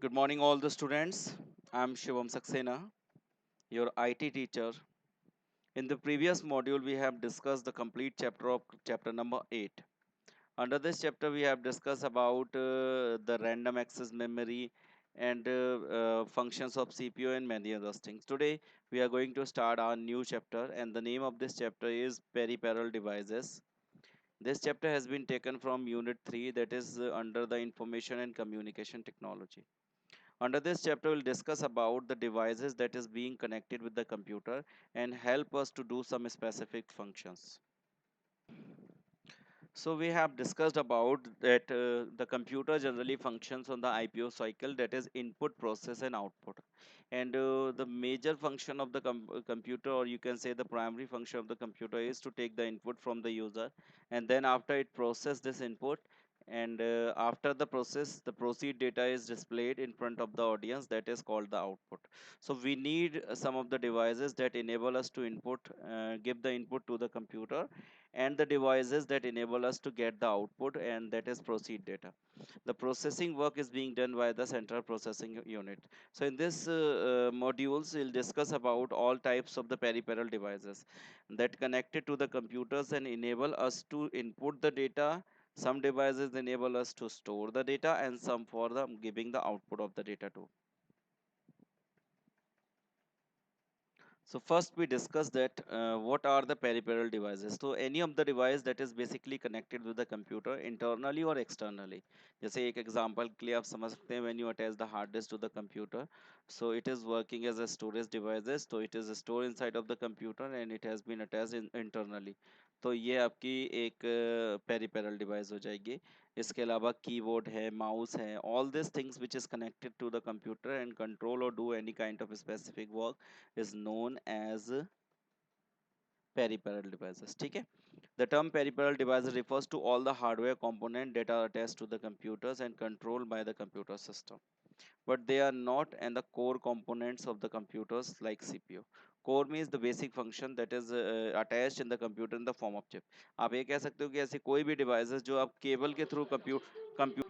Good morning, all the students. I'm Shivam Saxena, your IT teacher. In the previous module, we have discussed the complete chapter of chapter number 8. Under this chapter, we have discussed about the random access memory and functions of CPU and many other things. Today, we are going to start our new chapter, and the name of this chapter is Peripheral Devices. This chapter has been taken from Unit 3, that is under the Information and Communication Technology. Under this chapter, we'll discuss about the devices that is being connected with the computer and help us to do some specific functions. So we have discussed about that the computer generally functions on the IPO cycle, that is input, process and output. And the major function of the computer, or you can say the primary function of the computer, is to take the input from the user, and then after it process this input, and after the process the proceed data is displayed in front of the audience, that is called the output. So we need some of the devices that enable us to give the input to the computer, and the devices that enable us to get the output, and that is proceed data. The processing work is being done by the central processing unit. So in this modules, we'll discuss about all types of the peripheral devices that connected to the computers and enable us to input the data. Some devices enable us to store the data, and some for the giving the output of the data too. So first we discuss that what are the peripheral devices. So any of the device that is basically connected with the computer internally or externally. जैसे एक example के लिए आप समझ सकते हैं, when you attach the hard disk to the computer, so it is working as a storage devices, so it is stored inside of the computer and it has been attached internally. तो ये आपकी एक peripheral device हो जाएगी. इसके अलावा keyboard है, mouse है, all these things which is connected to the computer and control or do any kind of specific work is known as peripheral devices. ठीक है. The term peripheral device refers to all the hardware components that are attached to the computers and controlled by the computer system, but they are not and the core components of the computers like CPU. Core means the basic function that is attached in the computer in the form of chip. आप ये कह सकते हो कि ऐसी कोई भी devices जो आप केबल के थ्रू कंप्यूटर,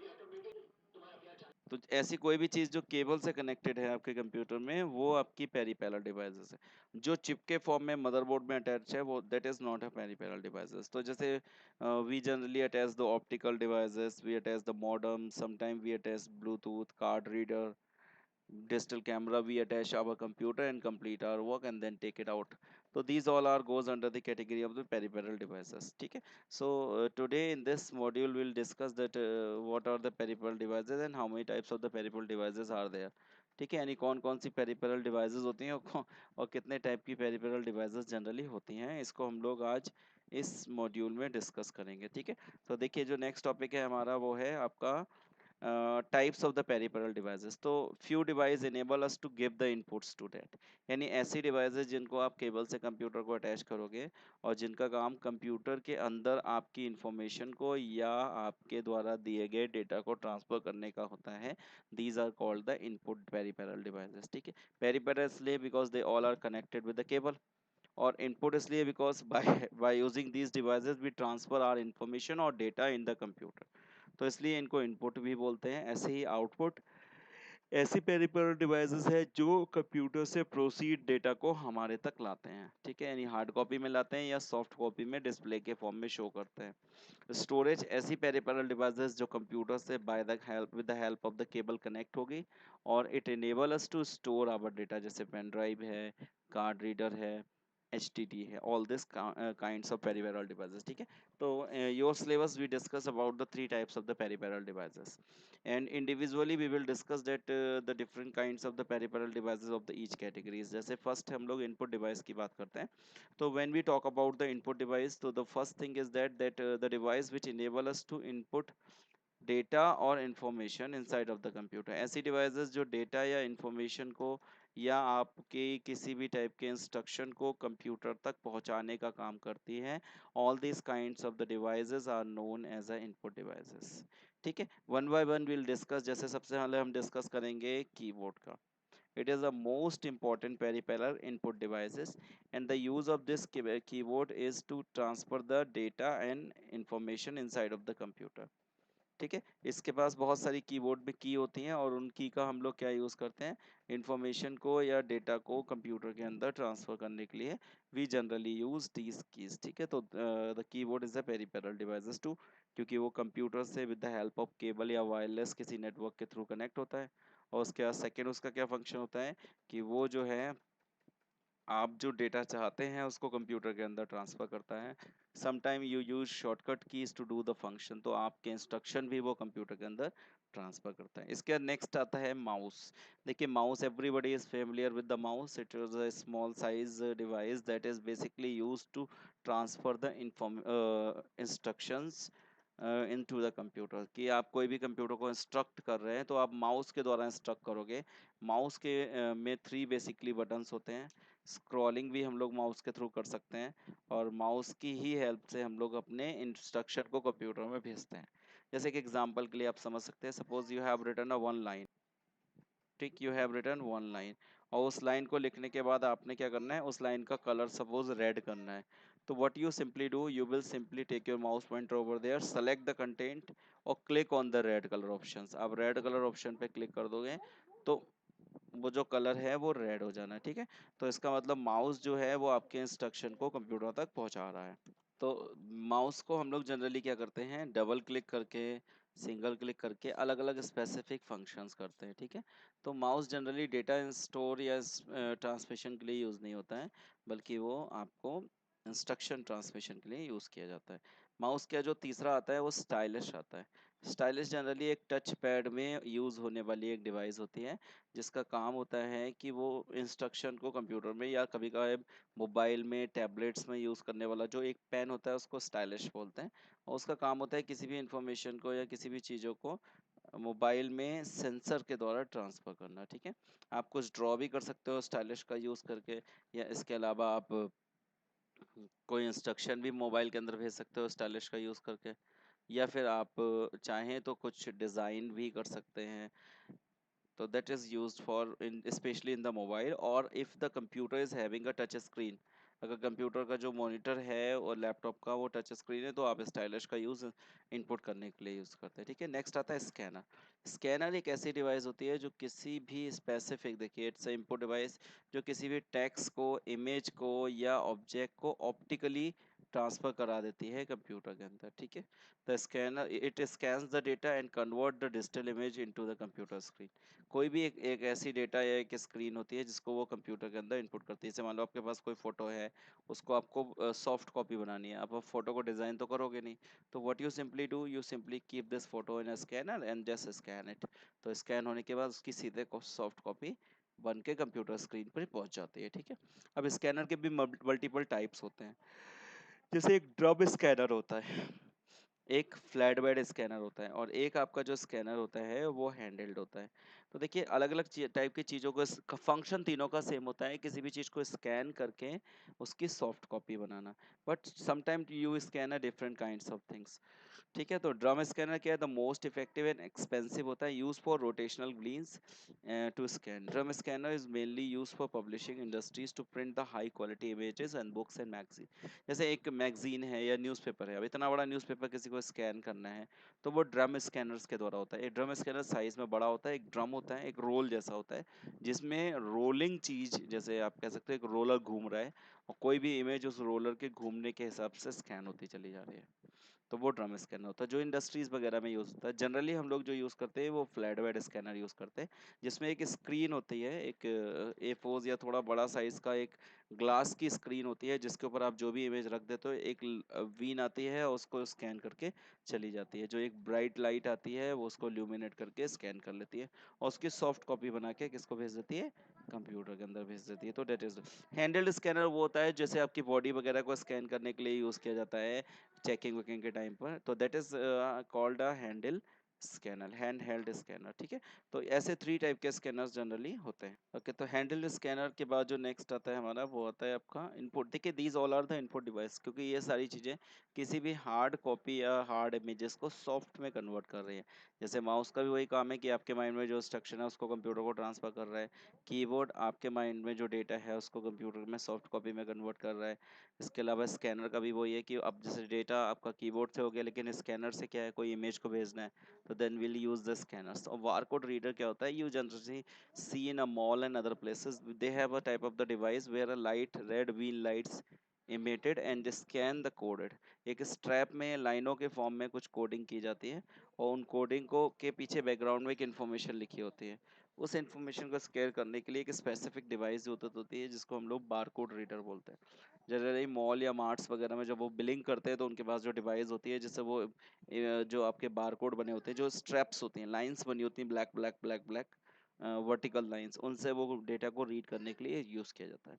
तो ऐसी कोई भी चीज जो केबल से कनेक्टेड है आपके कंप्यूटर में, वो आपकी पेरिफेरल डिवाइसेस है. जो चिप के फॉर्म में मदरबोर्ड में अटैच है, वो that is not a peripheral devices. तो जैसे we generally attach the optical devices, we attach the modem, sometime we attach bluetooth, card reader, digital camera, we attach our computer and complete our work and then take it out. So these all are goes under the category of the peripheral devices. ठीक है. So today in this module we'll discuss that what are the peripheral devices and how many types of the peripheral devices are there. ठीक है, यानी कौन कौन सी peripheral devices होती हैं और कितने टाइप की peripheral devices जनरली होती हैं, इसको हम लोग आज इस मॉड्यूल में डिस्कस करेंगे. ठीक है. तो देखिए जो नेक्स्ट टॉपिक है हमारा वो है आपका types of the peripheral devices. तो few device enable us to give the inputs to that, यानी ऐसी डिवाइसेस जिनको आप केबल से कंप्यूटर को अटैच करोगे और जिनका काम कंप्यूटर के अंदर आपकी इंफॉर्मेशन को या आपके द्वारा दिए गए डेटा को ट्रांसफर करने का होता है. These are called the input peripheral devices. ठीक है. पेरिफेरल इसलिए because they all are connected with the cable, और इनपुट इसलिए because by using these devices we transfer our information और डेटा इन द कंप्यूटर. तो इसलिए इनको इनपुट भी बोलते हैं. ऐसे ही आउटपुट ऐसी पेरिफेरल डिवाइसेस है जो कंप्यूटर से प्रोसीड डेटा को हमारे तक लाते हैं. ठीक है, यानी हार्ड कॉपी में लाते हैं या सॉफ्ट कॉपी में डिस्प्ले के फॉर्म में शो करते हैं. स्टोरेज ऐसी पेरिफेरल डिवाइसेस जो कंप्यूटर से by the help with the help of the cable connect होगी और it enable us to store our data, जैसे पेन ड्राइव है, कार्ड रीडर है, HTT है, all this kinds of peripheral devices. ठीक है. तो your syllabus we discuss about the three types of the peripheral devices, and individually we will discuss that the different kinds of the peripheral devices of the each categories. जैसे first हम लोग input device की बात करते हैं. तो when we talk about the input device, so the first thing is that the device which enable us to input data और information inside of the computer. ऐसी डिवाइसेस जो डेटा या इंफॉर्मेशन को या आपके किसी भी टाइप के इंस्ट्रक्शन को कंप्यूटर तक पहुंचाने का काम करती हैं. All this kinds of the devices are known as a input devices. ठीक है. One by one will discuss. जैसे सबसे पहले हम डिस्कस करेंगे कीबोर्ड का. It is the most important peripheral input devices, and the use of this keyboard is to transfer the data and information inside of the computer. ठीक है। इसके पास बहुत सारी कीबोर्ड में की होती हैं और उन की का हम लोग क्या यूज़ करते हैं, इंफॉर्मेशन को या डेटा को कंप्यूटर के अंदर ट्रांसफर करने के लिए we generally use these keys. ठीक है, तो the keyboard is a peripheral devices too, क्योंकि वो कंप्यूटर से with the help of cable या वायरलेस किसी नेटवर्क के थ्रू कनेक्ट होता है। और उसके बाद सेकेंड उसका क्या फंक्शन होता है कि वो जो है आप जो डेटा चाहते हैं उसको कंप्यूटर के अंदर ट्रांसफर करता है। Sometime you use shortcut keys to do the function, तो आपके इंस्ट्रक्शन भी वो कंप्यूटर के अंदर ट्रांसफर करता है। इसके बाद नेक्स्ट आता है माउस। देखिए mouse, everybody is familiar with the mouse. It is a small size device that is basically used to transfer the instructions into the computer. कि आप कोई भी कंप्यूटर को इंस्ट्रक्ट कर रहे हैं तो आप माउस के द्वारा इंस्ट्रक्ट करोगे। माउस के में थ्री बेसिकली बटन्स होते हैं। स्क्रॉलिंग भी हम लोग माउस के थ्रू कर सकते हैं और माउस की ही हेल्प से हम लोग अपने इंस्ट्रक्शन को कंप्यूटर में भेजते हैं। जैसे कि एग्जांपल के लिए आप समझ सकते हैं, suppose you have written a one line. ठीक, you have written one line, और उस लाइन को लिखने के बाद आपने क्या करना है, उस लाइन का कलर सपोज रेड करना है। तो what you simply do, you will simply take your mouse pointer over there, select the content और click on the red colour options. आप रेड कलर ऑप्शन पे क्लिक कर दोगे तो वो जो कलर है वो रेड हो जाना है। ठीक है, तो इसका मतलब माउस जो है वो आपके इंस्ट्रक्शन को कंप्यूटर तक पहुंचा रहा है। तो माउस को हम लोग जनरली क्या करते हैं, डबल क्लिक करके, सिंगल क्लिक करके अलग अलग स्पेसिफिक फंक्शंस करते हैं। ठीक है, तो माउस जनरली डेटा स्टोर या ट्रांसमिशन के लिए यूज़ नहीं होता है, बल्कि वो आपको इंस्ट्रक्शन ट्रांसमिशन के लिए यूज़ किया जाता है। माउस का जो तीसरा आता है वो स्टाइलिश आता है। स्टाइलिश जनरली एक टच पैड में यूज़ होने वाली एक डिवाइस होती है, जिसका काम होता है कि वो इंस्ट्रक्शन को कंप्यूटर में या कभी कभी मोबाइल में, टैबलेट्स में यूज़ करने वाला जो एक पेन होता है उसको स्टाइलिश बोलते हैं। और उसका काम होता है किसी भी इंफॉर्मेशन को या किसी भी चीज़ों को मोबाइल में सेंसर के द्वारा ट्रांसफर करना। ठीक है, आप कुछ ड्रॉ भी कर सकते हो स्टाइलिश का यूज़ करके, या इसके अलावा आप कोई इंस्ट्रक्शन भी मोबाइल के अंदर भेज सकते हो स्टाइलिश का यूज़ करके, या फिर आप चाहें तो कुछ डिज़ाइन भी कर सकते हैं। तो that is used for in especially in the mobile, or if the computer is having a touch screen, अगर कंप्यूटर का जो मॉनिटर है और लैपटॉप का वो टच स्क्रीन है तो आप स्टाइलश का यूज़ इनपुट करने के लिए यूज़ करते हैं। ठीक है, नेक्स्ट आता है स्कैनर। स्कैनर एक ऐसी डिवाइस होती है जो किसी भी स्पेसिफिक, देखिए इट्स इनपुट डिवाइस, जो किसी भी टेक्स्ट को, इमेज को या ऑब्जेक्ट को ऑप्टिकली ट्रांसफर करा देती है कंप्यूटर के अंदर। ठीक है, the scanner it scans the data and convert the digital image into the computer screen. कोई भी एक ऐसी डेटा या एक स्क्रीन होती है जिसको वो कंप्यूटर के अंदर इनपुट करती है। जैसे मान लो आपके पास कोई फोटो है, उसको आपको सॉफ्ट कॉपी बनानी है। अब आप फोटो को डिजाइन तो करोगे नहीं, तो what you simply do, you simply keep this photo in a scanner and just scan it. तो स्कैन होने के बाद उसकी सीधे सॉफ्ट कॉपी बन के कंप्यूटर स्क्रीन पर पहुंच जाती है। ठीक है, अब स्कैनर के भी मल्टीपल टाइप्स होते हैं। जैसे एक ड्रम स्कैनर होता है, एक फ्लैट बेड स्कैनर होता है, और एक आपका जो स्कैनर होता है वो हैंडहेल्ड होता है। तो देखिए अलग अलग टाइप की चीज़ों का फंक्शन तीनों का सेम होता है, किसी भी चीज़ को स्कैन करके उसकी सॉफ्ट कॉपी बनाना। But sometime you scan a different kinds of things. ठीक है, तो ड्रम स्कैनर क्या है, the most effective and expensive होता है, use for rotational glens to scan. Drum scanner is mainly use for publishing industries to print the high quality images and books and magazine. जैसे एक magazine है या newspaper है, अब इतना बड़ा न्यूज़पेपर किसी को स्कैन करना है तो वो ड्रम स्कैनर्स के द्वारा होता है। एक ड्रम स्कैनर साइज में बड़ा होता है, एक ड्रम होता है, एक रोल जैसा होता है, जिसमें रोलिंग चीज, जैसे आप कह सकते हो एक रोलर घूम रहा है और कोई भी इमेज उस रोलर के घूमने के हिसाब से स्कैन होती चली जा रही है। तो वो ड्रम स्कैनर होता है जो इंडस्ट्रीज वगैरह में यूज होता है। जनरली हम लोग जो यूज करते हैं वो फ्लैट बेड स्कैनर यूज करते हैं, जिसमें एक स्क्रीन होती है, एक A4 या थोड़ा बड़ा साइज का एक ग्लास की स्क्रीन होती है, जिसके ऊपर आप जो भी इमेज रख देते हो एक वीन आती है और उसको स्कैन करके चली जाती है। जो एक ब्राइट लाइट आती है वो उसको ल्यूमिनेट करके स्कैन कर लेती है और उसकी सॉफ्ट कॉपी बना के किसको भेज देती है, कंप्यूटर के अंदर भेज देती है। तो डेट इज हैंडल्ड स्कैनर वो होता है जैसे आपकी बॉडी वगैरह को स्कैन करने के लिए यूज किया जाता है चेकिंग वेकिंग के टाइम पर, तो that is called a handle scanner, hand held scanner, ठीक है। तो ऐसे 3 टाइप के स्कैनर्स जनरली होते हैं। ओके, तो हैंडल स्कैनर के बाद जो नेक्स्ट आता है हमारा, वो आता है आपका इनपुट। देखिए these all are the input device, क्योंकि ये सारी चीज़ें किसी भी हार्ड कॉपी या हार्ड इमेजेस को सॉफ्ट में कन्वर्ट कर रही है। जैसे माउस का भी वही काम है कि आपके माइंड में जो इंस्ट्रक्शन है उसको कंप्यूटर को ट्रांसफर कर रहा है। कीबोर्ड आपके माइंड में जो डेटा है उसको कंप्यूटर में सॉफ्ट कॉपी में कन्वर्ट कर रहा है। इसके अलावा स्कैनर का भी वही है कि अब जैसे डेटा आपका कीबोर्ड से हो गया, लेकिन स्कैनर से क्या है, कोई इमेज को भेजना है, तो then we'll use the scanners. और barcode reader क्या होता है, you generally see in a mall and other places, they have a type of the device where a light red wheel lights emitted and scan the coded। एक strap में लाइनों के form में कुछ coding की जाती है, और उन कोडिंग को के पीछे बैकग्राउंड में एक इन्फॉर्मेशन लिखी होती है। उस इन्फॉर्मेशन को स्कैन करने के लिए एक स्पेसिफिक डिवाइस जरूरत होती है, जिसको हम लोग बारकोड रीडर बोलते हैं। जनरली मॉल या मार्ट्स वगैरह में जब वो बिलिंग करते हैं, तो उनके पास जो डिवाइस होती है, जिससे वो जो आपके बारकोड बने होते हैं, जो स्ट्रैप्स होती हैं, लाइंस बनी होती हैं, black black black black vertical lines, उनसे वो डेटा को रीड करने के लिए यूज़ किया जाता है।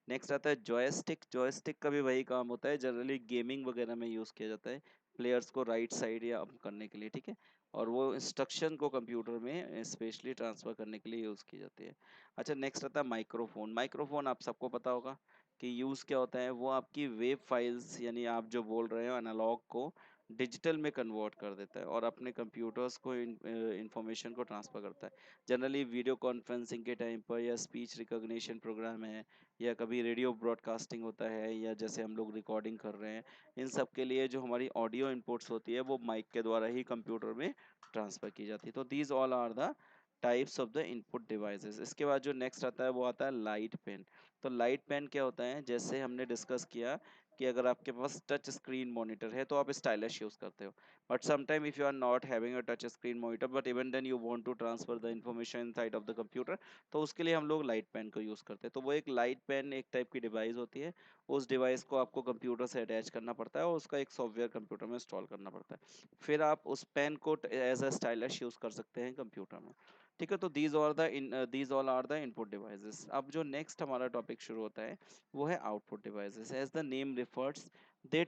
नेक्स्ट आता है जॉयस्टिक। जॉयस्टिक का भी वही काम होता है, जनरली गेमिंग वगैरह में यूज़ किया जाता है, प्लेयर्स को राइट साइड या अप करने के लिए, ठीक है। और वो इंस्ट्रक्शन को कंप्यूटर में स्पेशली ट्रांसफर करने के लिए यूज़ की जाती है। अच्छा, नेक्स्ट आता है माइक्रोफोन। माइक्रोफोन आप सबको पता होगा कि यूज़ क्या होता है, वो आपकी वेब फाइल्स, यानी आप जो बोल रहे हो एनालॉग को डिजिटल में कन्वर्ट कर देता है और अपने कंप्यूटर्स को इंफॉर्मेशन को ट्रांसफ़र करता है। जनरली वीडियो कॉन्फ्रेंसिंग के टाइम पर, या स्पीच रिकॉग्निशन प्रोग्राम है, या कभी रेडियो ब्रॉडकास्टिंग होता है, या जैसे हम लोग रिकॉर्डिंग कर रहे हैं, इन सब के लिए जो हमारी ऑडियो इनपुट्स होती है वो माइक के द्वारा ही कंप्यूटर में ट्रांसफ़र की जाती है। तो these all are the types of the input devices. इसके बाद जो नेक्स्ट आता है वो आता है लाइट पेन। तो लाइट पेन क्या होता है, जैसे हमने डिस्कस किया कि अगर आपके पास टच स्क्रीन मॉनिटर है तो आप स्टाइलस यूज करते हो, but sometime if you are not having a touch screen monitor, but even then you want to transfer the information inside of the computer, तो उसके लिए हम लोग लाइट पेन को यूज करते हैं। तो वो एक लाइट पेन एक टाइप की डिवाइस होती है। उस डिवाइस को आपको कंप्यूटर से अटैच करना पड़ता है और उसका एक सॉफ्टवेयर कंप्यूटर में इंस्टॉल करना पड़ता है, फिर आप उस पेन को एज अ स्टाइलस यूज कर सकते हैं कंप्यूटर में, ठीक है। तो these all are the input devices. अब जो नेक्स्ट हमारा टॉपिक शुरू होता है वो है output devices. As the name refers, they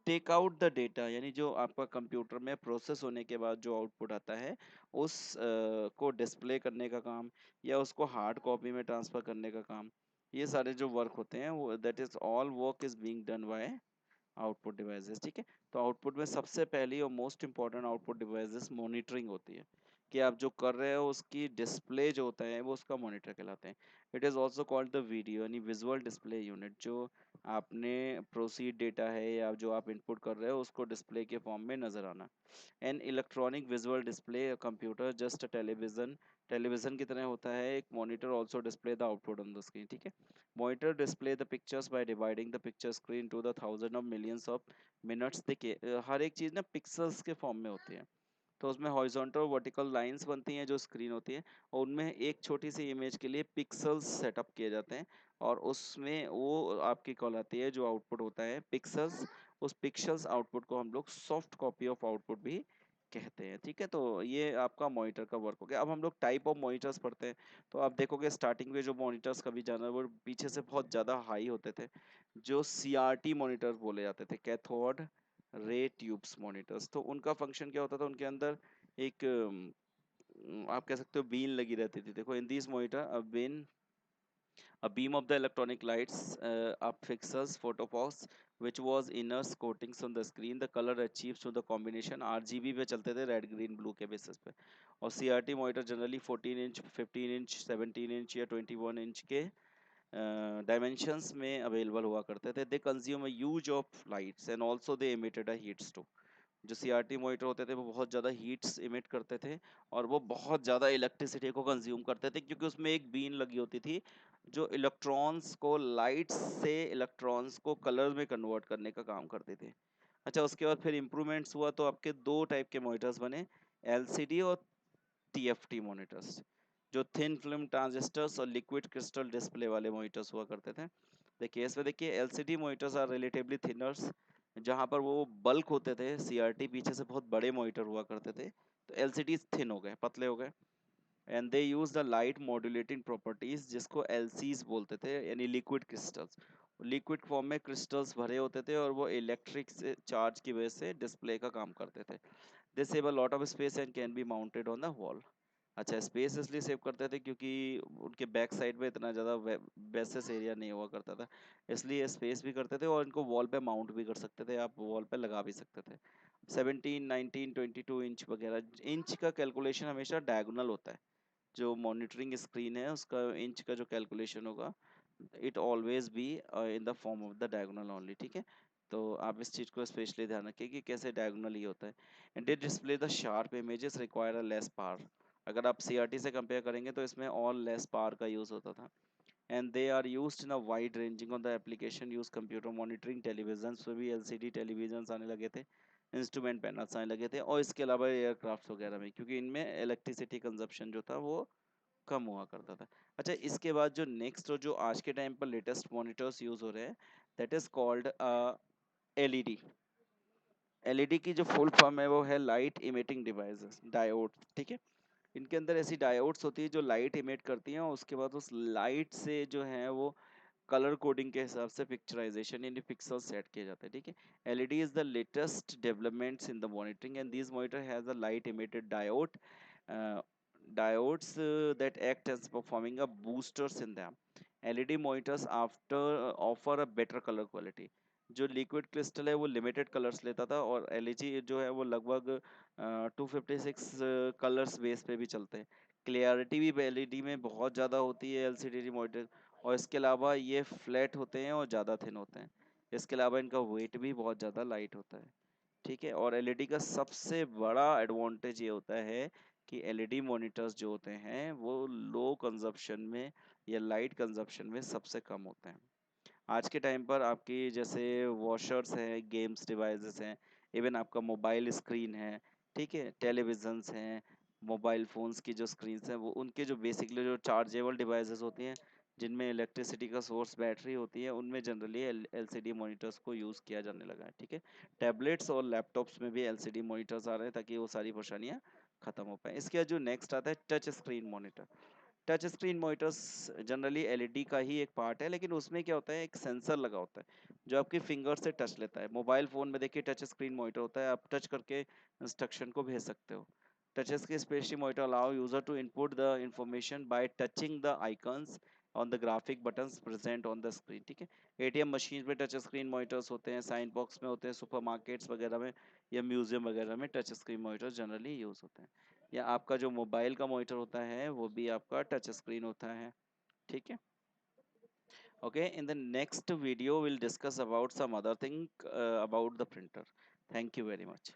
take out the data, यानी जो आपका कंप्यूटर में प्रोसेस होने के बाद जो आउटपुट आता है, उस को डिस्प्ले करने का काम, या उसको हार्ड कॉपी में ट्रांसफर करने का काम, ये सारे जो वर्क होते हैं वो, that is all work is being done by output devices, ठीक है। तो आउटपुट में सबसे पहली और most important output devices monitoring होती है, कि आप जो कर रहे हो उसकी डिस्प्ले जो होता है वो उसका मॉनिटर कहलाते हैं। It is also called the video, यानी विजुअल डिस्प्ले यूनिट। जो आपने प्रोसीड डेटा है या जो आप इनपुट कर रहे हो उसको डिस्प्ले के फॉर्म में नजर आना। An electronic visual display computer just television, television की तरह होता है। एक monitor also display the output on the screen, ठीक है। Monitor display the pictures by dividing the picture screen to the thousand of millions of minutes. देखिए हर एक चीज़ ना पिक्सल्स के फॉर्म में होती है, तो उसमें हॉरिजॉन्टल वर्टिकल लाइंस बनती हैं जो स्क्रीन होती है, और उनमें एक छोटी सी इमेज के लिए पिक्सल्स सेटअप किए जाते हैं, और उसमें वो आपकी कहलाती है जो आउटपुट होता है पिक्सल्स। उस पिक्सल्स आउटपुट को हम लोग सॉफ्ट कॉपी ऑफ आउटपुट भी कहते हैं, ठीक है। तो ये आपका मॉनिटर का वर्क हो गया। अब हम लोग टाइप ऑफ मॉनिटर्स पढ़ते हैं, तो आप देखोगे स्टार्टिंग में जो मॉनिटर्स कभी जाना वो पीछे से बहुत ज़्यादा हाई होते थे, जो सीआरटी मॉनिटर्स बोले जाते थे, कैथोड रे ट्यूब्स मॉनिटर्स। तो उनका फंक्शन क्या होता था, उनके अंदर एक आप कह सकते हो बीन लगी रहती थी। देखो in this monitor a beam of the electronic lights fixes photopox which was inner coatings on the screen, the color achieved through the combination RGB पे चलते थे, रेड ग्रीन ब्लू के बेसिस पे। और CRT monitor generally 14 inch 15 inch 17 inch या 21 inch के dimensions में available हुआ करते थे। They consume a huge of lights and also they emitted a heat too। जो सीआरटी मॉनिटर होते थे वो बहुत ज़्यादा हीट्स इमिट करते थे, और वो बहुत ज़्यादा इलेक्ट्रिसिटी को कंज्यूम करते थे, क्योंकि उसमें एक बीन लगी होती थी जो इलेक्ट्रॉन्स को, लाइट्स से इलेक्ट्रॉन्स को कलर में कन्वर्ट करने का काम करते थे। अच्छा, उसके बाद फिर इम्प्रूवमेंट्स हुआ तो आपके दो टाइप के मॉनिटर्स बने, एलसीडी और टीएफटी मॉनिटर्स। जो थिन फिल्म ट्रांजिस्टर्स और लिक्विड क्रिस्टल डिस्प्ले वाले मॉनिटर्स हुआ करते थे। देखिए इसमें देखिए LCD monitors are relatively thinners, जहाँ पर वो बल्क होते थे, सीआरटी पीछे से बहुत बड़े मॉनिटर हुआ करते थे, तो एलसीडी थिन हो गए, पतले हो गए। And they use the light modulating properties, जिसको एलसीज बोलते थे, यानी लिक्विड क्रिस्टल्स। लिक्विड फॉर्म में क्रिस्टल्स भरे होते थे और वो इलेक्ट्रिक से चार्ज की वजह से डिस्प्ले का काम करते थे। They save a lot of space and can be mounted on the wall. अच्छा, स्पेस इसलिए सेव करते थे क्योंकि उनके बैक साइड में इतना ज़्यादा बेसिस एरिया नहीं हुआ करता था, इसलिए स्पेस भी करते थे और इनको वॉल पे माउंट भी कर सकते थे, आप वॉल पे लगा भी सकते थे। 17, 19, 22 इंच वगैरह, इंच का कैलकुलेशन हमेशा डायगोनल होता है। जो मॉनिटरिंग स्क्रीन है उसका इंच का जो कैलकुलेशन होगा, it always be in the form of the diagonal only, ठीक है। तो आप इस चीज़ को स्पेशली ध्यान रखिए कि कैसे डायगोनल ही होता है। And they display the sharp images require a less power. अगर आप सीआरटी से कंपेयर करेंगे तो इसमें और लेस पावर का यूज़ होता था। And they are used in a wide ranging on the application use computer monitoring, television पे भी एलसीडी टेलीविजन आने लगे थे, इंस्ट्रूमेंट पैनल्स आने लगे थे, और इसके अलावा एयरक्राफ्ट वगैरह में, क्योंकि इनमें इलेक्ट्रिसिटी कंजप्शन जो था वो कम हुआ करता था। अच्छा, इसके बाद जो नेक्स्ट और जो आज के टाइम पर लेटेस्ट मॉनिटर्स यूज हो रहे हैं, that is called LED. LED की जो फुल फॉर्म है वो है लाइट इमिटिंग डिवाइसेस, डायोड, ठीक है। इनके अंदर ऐसी डायोड्स होती है जो लाइट इमिट करती हैं, और उसके बाद उस लाइट से जो है वो कलर कोडिंग के हिसाब से पिक्चराइजेशन यानी पिक्सल सेट किए जाते हैं, ठीक है। LED is the latest developments in the monitoring and this monitor has a light emitted diode, diodes that act as performing a boosters in them. LED monitors after offer a better color quality. जो liquid crystal है वो limited colours लेता था, और LED जो है वो लगभग 256 कलर्स बेस पे भी चलते हैं। क्लियरिटी भी एलईडी में बहुत ज़्यादा होती है एलसीडी मॉनिटर, और इसके अलावा ये फ्लैट होते हैं और ज़्यादा थिन होते हैं। इसके अलावा इनका वेट भी बहुत ज़्यादा लाइट होता है, ठीक है। और एलईडी का सबसे बड़ा एडवांटेज ये होता है कि एलईडी मॉनिटर्स जो होते हैं वो लो कंजप्शन में या लाइट कंजप्शन में सबसे कम होते हैं। आज के टाइम पर आपकी जैसे वॉशर्स हैं, गेम्स डिवाइसेस हैं, इवन आपका मोबाइल स्क्रीन है, ठीक है, टेलीविजन्स हैं, मोबाइल फोन्स की जो स्क्रीन हैं, वो उनके जो बेसिकली जो चार्जेबल डिवाइसेस होती हैं, जिनमें इलेक्ट्रिसिटी का सोर्स बैटरी होती है, उनमें जनरली एलसीडी मॉनिटर्स को यूज़ किया जाने लगा है, ठीक है। टैबलेट्स और लैपटॉप्स में भी एलसीडी मॉनिटर्स आ रहे हैं ताकि वो सारी परेशानियाँ खत्म हो पाए। इसके बाद जो नेक्स्ट आता है touch screen monitor. Touch screen monitors generally LED का ही एक पार्ट है, लेकिन उसमें क्या होता है, एक सेंसर लगा होता है जो आपकी फिंगर से टच लेता है। मोबाइल फोन में देखिए टच स्क्रीन मॉनिटर होता है, आप टच करके इंस्ट्रक्शन को भेज सकते हो। Touch screen specially monitor allow user to input the information by touching the icons on the graphic buttons present on the screen, ठीक है। एटीएम मशीन में टच स्क्रीन मॉनिटर्स होते हैं, साइन बॉक्स में होते हैं, सुपरमार्केट्स वगैरह में या म्यूजियम वगैरह में touch screen monitor generally use होते हैं। या आपका जो मोबाइल का मॉनिटर होता है वो भी आपका टच स्क्रीन होता है, ठीक है। Okay, in the next video will discuss about some other thing about the printer. Thank you very much.